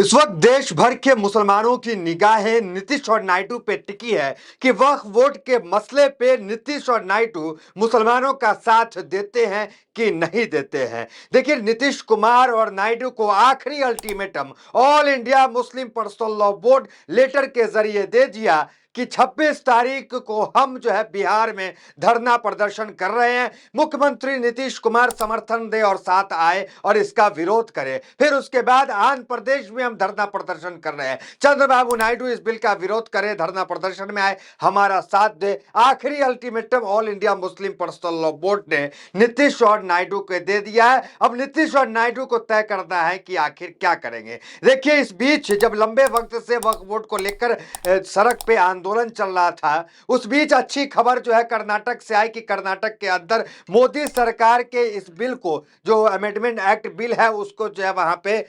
इस वक्त देश भर के मुसलमानों की निगाहें नीतीश और नायडू पे टिकी है कि वक्फ वोट के मसले पे नीतीश और नायडू मुसलमानों का साथ देते हैं कि नहीं देते हैं। देखिए, नीतीश कुमार और नायडू को आखिरी ultimatum all India Muslim personal law board letter के जरिए दे दिया कि 26 तारीख को हम जो है बिहार में धरना प्रदर्शन कर रहे हैं। मुख्यमंत्री नीतीश कुमार समर्थन दे और साथ आए और इसका विरोध करे। फिर उसके बाद आंध्र प्रदेश में हम धरना प्रदर्शन कर रहे हैं। चंद्रबाबू नायडू इस बिल का विरोध करे, धरना प्रदर्शन में आए, हमारा साथ दे। आखिरी ultimatum all India Muslim personal law board ने नीतीश और नायडू को दे दिया है। अब नीतीश और नायडू को तय करना है कि आखिर क्या करेंगे। देखिए, इस बीच जब लंबे वक्त से वक्फ बोर्ड को लेकर सड़क पे आंदोलन चल रहा था, उस बीच अच्छी खबर जो है कर्नाटक से आई कि कर्नाटक के अंदर मोदी सरकार के इस बिल को, जो अमेंडमेंट एक्ट बिल है, उसको जो है वहां पे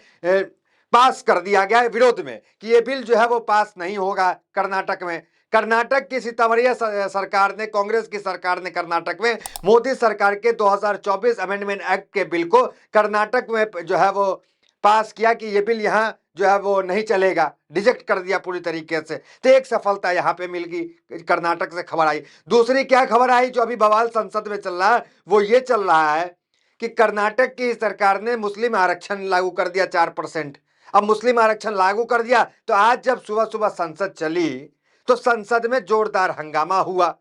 पास कर दिया गया है विरोध में, कि ये बिल जो है वो पास नहीं होगा कर्नाटक में। कर्नाटक की सितम्बरिया सरकार ने, कांग्रेस की सरकार ने कर्नाटक में मोदी सरकार के 2024 अमेंडमेंट एक्ट के बिल को कर्नाटक में जो है वो पास किया कि ये बिल यहाँ जो है वो नहीं चलेगा, रिजेक्ट कर दिया पूरी तरीके से। तो एक सफलता यहाँ पे मिल गई, कर्नाटक से खबर आई। दूसरी क्या खबर आई जो अभी बवाल संसद में चल रहा है, वो ये चल रहा है कि कर्नाटक की सरकार ने मुस्लिम आरक्षण लागू कर दिया 4%। अब मुस्लिम आरक्षण लागू कर दिया तो आज जब सुबह सुबह संसद चली तो संसद में जोरदार हंगामा हुआ।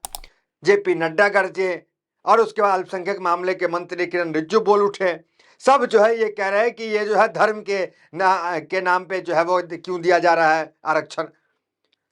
जेपी नड्डा गरजे और उसके बाद अल्पसंख्यक मामले के मंत्री किरण रिजिजू बोल उठे। सब जो है ये कह रहे हैं कि ये जो है धर्म के नाम पे जो है वो क्यों दिया जा रहा है आरक्षण।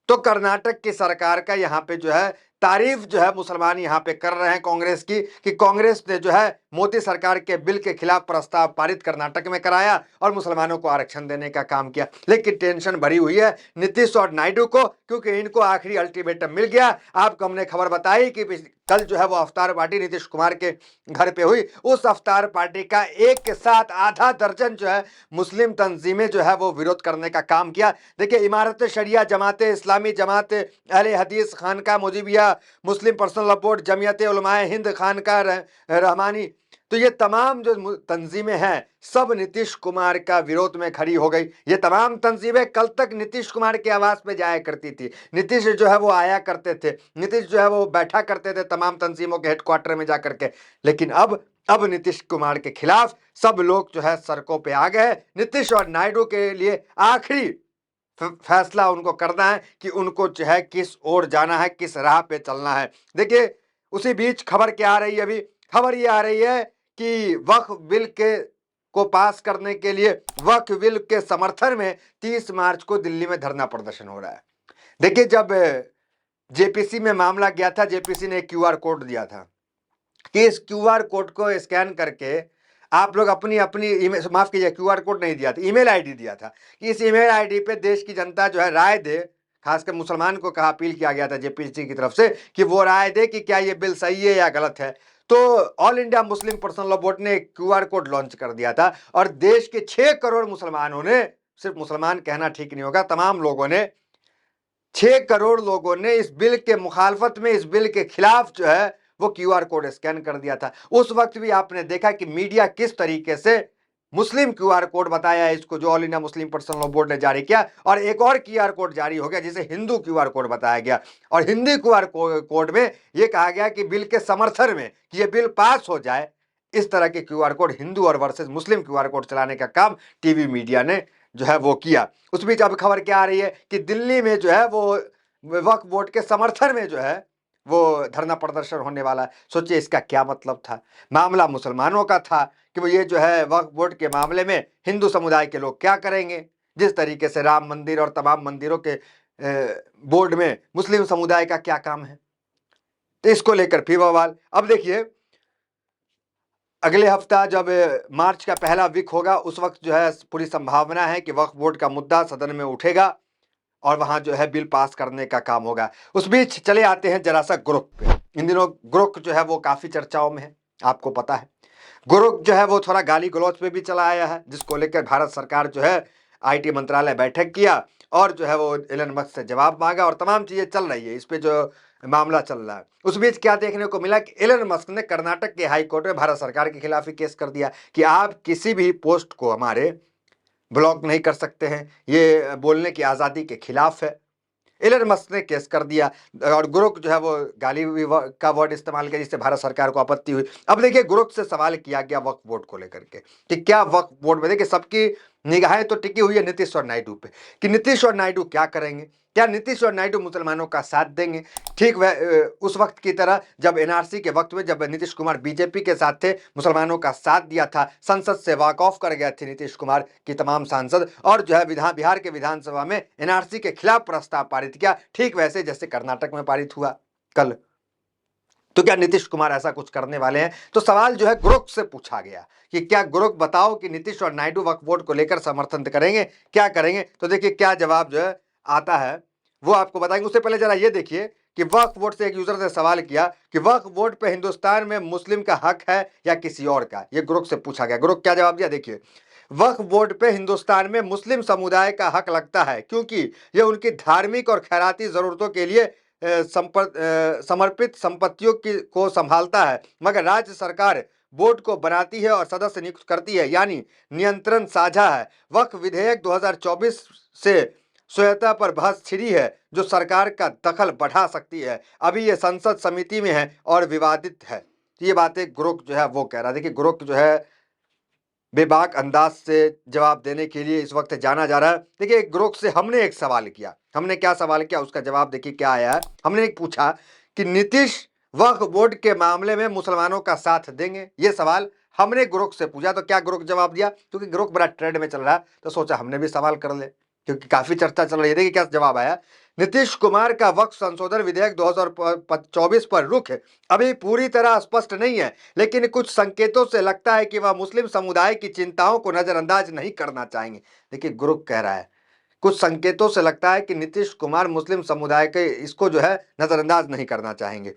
तो कर्नाटक की सरकार का यहाँ पे जो है तारीफ जो है मुसलमान यहाँ पे कर रहे हैं कांग्रेस की, कि कांग्रेस ने जो है मोदी सरकार के बिल के खिलाफ प्रस्ताव पारित कर्नाटक में कराया और मुसलमानों को आरक्षण देने का काम किया। लेकिन टेंशन भरी हुई है नीतीश और नायडू को, क्योंकि इनको आखिरी अल्टीमेटम मिल गया। आपको हमने खबर बताई कि कल जो है वो अफ्तार पार्टी नीतीश कुमार के घर पे हुई। उस अफ्तार पार्टी का एक के साथ आधा दर्जन जो है मुस्लिम तंजीमें जो है वो विरोध करने का काम किया। देखिए, इमारत शरिया, जमात इस्लामी, जमात अहले हदीस, खानका मुजीबिया, मुस्लिम पर्सनल लॉ बोर्ड, जमियत उलमाए हिंद, खानका रहमानी, तो ये तमाम जो तंजीमें हैं सब नीतीश कुमार का विरोध में खड़ी हो गई। ये तमाम तंजीमें कल तक नीतीश कुमार के आवास पे जाया करती थी, नीतीश जो है वो आया करते थे, नीतीश जो है वो बैठा करते थे तमाम तंजीमों के हेडक्वार्टर में जाकर के। लेकिन अब नीतीश कुमार के खिलाफ सब लोग जो है सड़कों पे आ गए। नीतीश और नायडू के लिए आखिरी फैसला उनको करना है कि उनको जो है किस ओर जाना है, किस राह पे चलना है। देखिए, उसी बीच खबर क्या आ रही है, अभी खबर ये आ रही है कि वक्फ बिल के को पास करने के लिए वक्फ बिल के समर्थन में 30 मार्च को दिल्ली में धरना प्रदर्शन हो रहा है। देखिए, जब जेपीसी में मामला गया था, जेपीसी ने एक क्यूआर कोड दिया था कि इस क्यूआर कोड को स्कैन करके आप लोग अपनी अपनी माफ कीजिए, क्यूआर कोड नहीं दिया था, ईमेल आईडी दिया था कि इस ईमेल आईडी पे देश की जनता जो है राय दे। खासकर मुसलमान को कहा, अपील किया गया था जेपीसी की तरफ से कि वो राय दे कि क्या ये बिल सही है या गलत है। तो all India Muslim personal law board ने एक क्यूआर कोड लॉन्च कर दिया था और देश के 6 करोड़ मुसलमानों ने, सिर्फ मुसलमान कहना ठीक नहीं होगा, तमाम लोगों ने, 6 करोड़ लोगों ने इस बिल के मुखालफत में, इस बिल के खिलाफ जो है वो क्यूआर कोड स्कैन कर दिया था। उस वक्त भी आपने देखा कि मीडिया किस तरीके से मुस्लिम क्यूआर कोड बताया इसको, जो all India Muslim personal law board ने जारी किया, और एक और क्यूआर कोड जारी हो गया जिसे हिंदू क्यूआर कोड बताया गया। और हिंदी क्यूआर कोड में यह कहा गया कि बिल के समर्थन में, कि यह बिल पास हो जाए, इस तरह के क्यूआर कोड, हिंदू और वर्सेस मुस्लिम क्यूआर कोड चलाने का काम टीवी मीडिया ने जो है वो किया। उस बीच अब खबर क्या आ रही है कि दिल्ली में जो है वो वक्फ बोर्ड के समर्थन में जो है वो धरना प्रदर्शन होने वाला है। सोचिए इसका क्या मतलब था। मामला मुसलमानों का था कि वो ये जो है वक्फ बोर्ड के मामले में हिंदू समुदाय के लोग क्या करेंगे, जिस तरीके से राम मंदिर और तमाम मंदिरों के बोर्ड में मुस्लिम समुदाय का क्या काम है। तो इसको लेकर फिर बवाल। अब देखिए, अगले हफ्ता जब मार्च का पहला वीक होगा, उस वक्त जो है पूरी संभावना है कि वक्फ बोर्ड का मुद्दा सदन में उठेगा और वहां जो है बिल पास करने का काम होगा। उस बीच चले आते हैं जरा सा गुरुक पे। इन दिनों गुरुक जो है वो काफी चर्चाओं में है, आपको पता है। गुरुक जो है वो थोड़ा गाली गलौज पे भी चला आया है, जिसको लेकर भारत सरकार जो है आईटी मंत्रालय बैठक किया और जो है वो एलन मस्क से जवाब मांगा और तमाम चीजें चल रही है, इस पे जो मामला चल रहा है। उस बीच क्या देखने को मिला कि एलन मस्क ने कर्नाटक के हाई कोर्ट में भारत सरकार के खिलाफ ही केस कर दिया कि आप किसी भी पोस्ट को हमारे ब्लॉक नहीं कर सकते हैं, ये बोलने की आज़ादी के खिलाफ है। एलन मस्क ने केस कर दिया और गुरुक जो है वो गाली का वर्ड इस्तेमाल किया, जिससे भारत सरकार को आपत्ति हुई। अब देखिए गुरुक से सवाल किया गया वक्फ बोर्ड को लेकर के कि क्या वक्फ बोर्ड में, देखिए सबकी निगाहें तो टिकी हुई है नीतीश और नायडू पे कि नीतीश और नायडू क्या करेंगे, क्या नीतीश और नायडू मुसलमानों का साथ देंगे। ठीक उस वक्त की तरह जब एनआरसी के वक्त में जब नीतीश कुमार बीजेपी के साथ थे, मुसलमानों का साथ दिया था, संसद से वॉक ऑफ कर गए थे नीतीश कुमार की तमाम सांसद, और जो है बिहार के विधानसभा में एनआरसी के खिलाफ प्रस्ताव पारित किया, ठीक वैसे जैसे कर्नाटक में पारित हुआ कल। तो क्या नीतीश कुमार ऐसा कुछ करने वाले हैं? तो सवाल जो है गुरुक से पूछा गया कि क्या गुरुक बताओ कि नीतीश और नायडू वक्फ बोर्ड को लेकर समर्थन करेंगे, क्या करेंगे? तो देखिए क्या जवाब जो है आता है वो आपको बताएंगे। उससे पहले जरा ये देखिए कि वक्फ बोर्ड से एक यूजर ने सवाल किया कि वक्फ बोर्ड पे हिंदुस्तान में मुस्लिम का हक है या किसी और का, ये गुरुक से पूछा गया। गुरुक क्या जवाब दिया देखिए, वक्फ बोर्ड पे हिंदुस्तान में मुस्लिम समुदाय का हक लगता है क्योंकि यह उनकी धार्मिक और खैराती जरूरतों के लिए समर्पित संपत्तियों को संभालता है, मगर राज्य सरकार बोर्ड को बनाती है और सदस्य नियुक्त करती है, यानी नियंत्रण साझा है। वक्फ विधेयक 2024 से स्वायत्ता पर बहस छिड़ी है जो सरकार का दखल बढ़ा सकती है। अभी ये संसद समिति में है और विवादित है। तो ये बातें गुरुक जो है वो कह रहा है। देखिए गुरुक जो है बेबाक अंदाज से जवाब देने के लिए इस वक्त जाना जा रहा है। देखिए गुरुक से हमने एक सवाल किया, हमने क्या सवाल किया उसका जवाब देखिए क्या आया है। हमने एक पूछा कि नीतीश वक्फ बोर्ड के मामले में मुसलमानों का साथ देंगे, ये सवाल हमने गुरुक से पूछा। तो क्या गुरुक जवाब दिया? क्योंकि गुरुक बड़ा ट्रेंड में चल रहा है तो सोचा हमने भी सवाल कर ले, क्योंकि काफी चर्चा चल रही है। देखिए क्या जवाब आया। नीतीश कुमार का वक्फ संशोधन विधेयक 2024 पर रुख अभी पूरी तरह स्पष्ट नहीं है, लेकिन कुछ संकेतों से लगता है कि वह मुस्लिम समुदाय की चिंताओं को नजरअंदाज नहीं करना चाहेंगे। देखिए गुरुक कह रहा है कुछ संकेतों से लगता है कि नीतीश कुमार मुस्लिम समुदाय के इसको जो है नजरअंदाज नहीं करना चाहेंगे।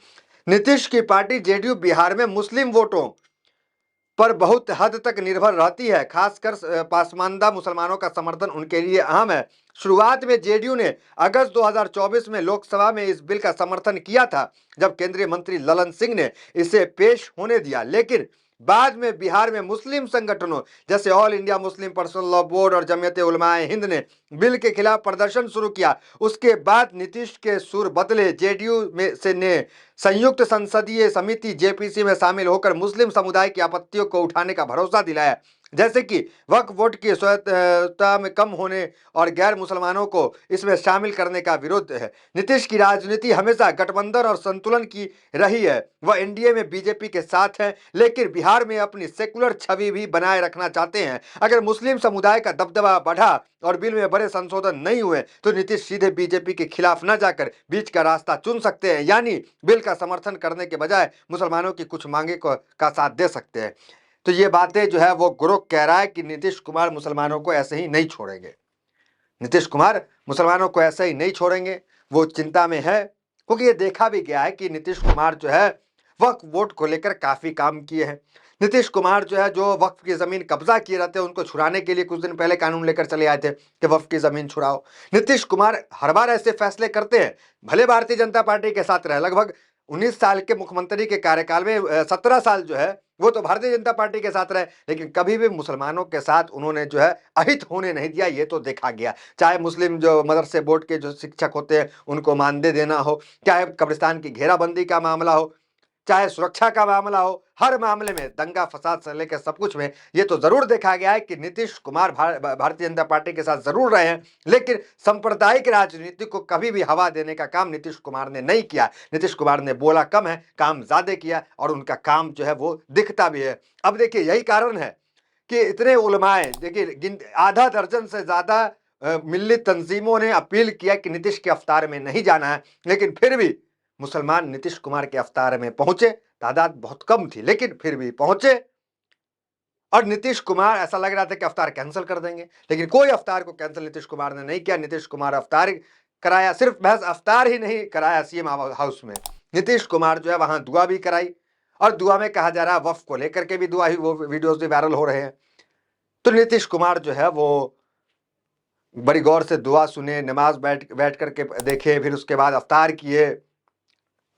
नीतीश की पार्टी जेडीयू बिहार में मुस्लिम वोटों पर बहुत हद तक निर्भर रहती है, खासकर पासमानदा मुसलमानों का समर्थन उनके लिए अहम है। शुरुआत में जेडीयू ने अगस्त 2024 में लोकसभा में इस बिल का समर्थन किया था जब केंद्रीय मंत्री ललन सिंह ने इसे पेश होने दिया, लेकिन बाद में बिहार में मुस्लिम संगठनों जैसे all India Muslim personal law board और जमीयत उलमाए हिंद ने बिल के खिलाफ प्रदर्शन शुरू किया। उसके बाद नीतीश के सुर बदले, जेडीयू में से ने संयुक्त संसदीय समिति जेपीसी में शामिल होकर मुस्लिम समुदाय की आपत्तियों को उठाने का भरोसा दिलाया, जैसे कि वक्फ बोर्ड की स्वायत्तता में कम होने और गैर मुसलमानों को इसमें शामिल करने का विरोध है। नीतीश की राजनीति हमेशा गठबंधन और संतुलन की रही है। वह एनडीए में बीजेपी के साथ है, लेकिन बिहार में अपनी सेकुलर छवि भी बनाए रखना चाहते हैं। अगर मुस्लिम समुदाय का दबदबा बढ़ा और बिल में बड़े संशोधन नहीं हुए तो नीतीश सीधे बीजेपी के खिलाफ न जाकर बीच का रास्ता चुन सकते हैं, यानी बिल का समर्थन करने के बजाय मुसलमानों की कुछ मांगे का साथ दे सकते हैं। तो ये बातें जो है वो गुरुक कह रहा है कि नीतीश कुमार मुसलमानों को ऐसे ही नहीं छोड़ेंगे। नीतीश कुमार मुसलमानों को ऐसे ही नहीं छोड़ेंगे, वो चिंता में है, क्योंकि ये देखा भी गया है कि नीतीश कुमार जो है वक्फ बोर्ड को लेकर काफी काम किए हैं। नीतीश कुमार जो है जो वक्फ की जमीन कब्जा किए रहते हैं उनको छुड़ाने के लिए कुछ दिन पहले कानून लेकर चले आए थे कि वक्फ की जमीन छुड़ाओ। नीतीश कुमार हर बार ऐसे फैसले करते हैं, भले भारतीय जनता पार्टी के साथ रहे, लगभग 19 साल के मुख्यमंत्री के कार्यकाल में 17 साल जो है वो तो भारतीय जनता पार्टी के साथ रहे, लेकिन कभी भी मुसलमानों के साथ उन्होंने जो है अहित होने नहीं दिया, ये तो देखा गया। चाहे मुस्लिम जो मदरसे बोर्ड के जो शिक्षक होते हैं उनको मानदेय देना हो, चाहे कब्रिस्तान की घेराबंदी का मामला हो, चाहे सुरक्षा का मामला हो, हर मामले में दंगा फसाद से लेकर सब कुछ में ये तो जरूर देखा गया है कि नीतीश कुमार भारतीय जनता पार्टी के साथ जरूर रहे हैं, लेकिन सांप्रदायिक राजनीति को कभी भी हवा देने का काम नीतीश कुमार ने नहीं किया। नीतीश कुमार ने बोला कम है, काम ज्यादा किया, और उनका काम जो है वो दिखता भी है। अब देखिए यही कारण है कि इतने उलमाए, देखिए आधा दर्जन से ज्यादा मिल्ली तंजीमों ने अपील किया कि नीतीश के अफ्तार में नहीं जाना है, लेकिन फिर भी मुसलमान नीतीश कुमार के अफ्तार में पहुंचे। तादाद बहुत कम थी लेकिन फिर भी पहुंचे, और नीतीश कुमार ऐसा लग रहा था कि अफ्तार कैंसिल कर देंगे, लेकिन कोई अफ्तार को कैंसिल नीतीश कुमार ने नहीं किया। नीतीश कुमार अफ्तार कराया, सिर्फ महज अफ्तार ही नहीं कराया, सीएम हाउस में नीतीश कुमार जो है वहां दुआ भी कराई, और दुआ में कहा जा रहा है वक्फ को लेकर के भी दुआ ही, वो वीडियोस भी वायरल हो रहे हैं। तो नीतीश कुमार जो है वो बड़ी गौर से दुआ सुने, नमाज बैठ करके देखे, फिर उसके बाद अफ्तार किए,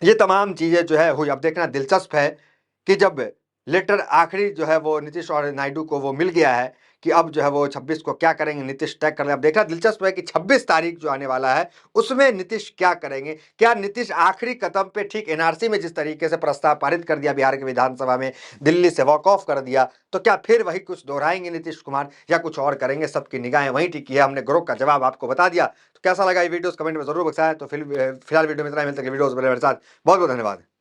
ये तमाम चीजें जो है हुई। अब देखना दिलचस्प है कि जब लेटर आखिरी जो है वो नीतीश और नायडू को वो मिल गया है कि अब जो है वो 26 को क्या करेंगे नीतीश तय कर ले। अब देखना दिलचस्प है कि 26 तारीख जो आने वाला है उसमें नीतीश क्या करेंगे। क्या नीतीश आखिरी कदम पे ठीक एनआरसी में जिस तरीके से प्रस्ताव पारित कर दिया बिहार के विधानसभा में, दिल्ली से वॉक ऑफ कर दिया, तो क्या फिर वही कुछ दोहराएंगे नीतीश कुमार या कुछ और करेंगे? सबकी निगाहें वहीं टिकी है। हमने ग्रुप का जवाब आपको बता दिया। तो कैसा लगा ये वीडियो कमेंट में जरूर बताएं। तो फिलहाल वीडियो में इतना ही, मिलते हैं वीडियोस मेरे साथ। बहुत बहुत धन्यवाद।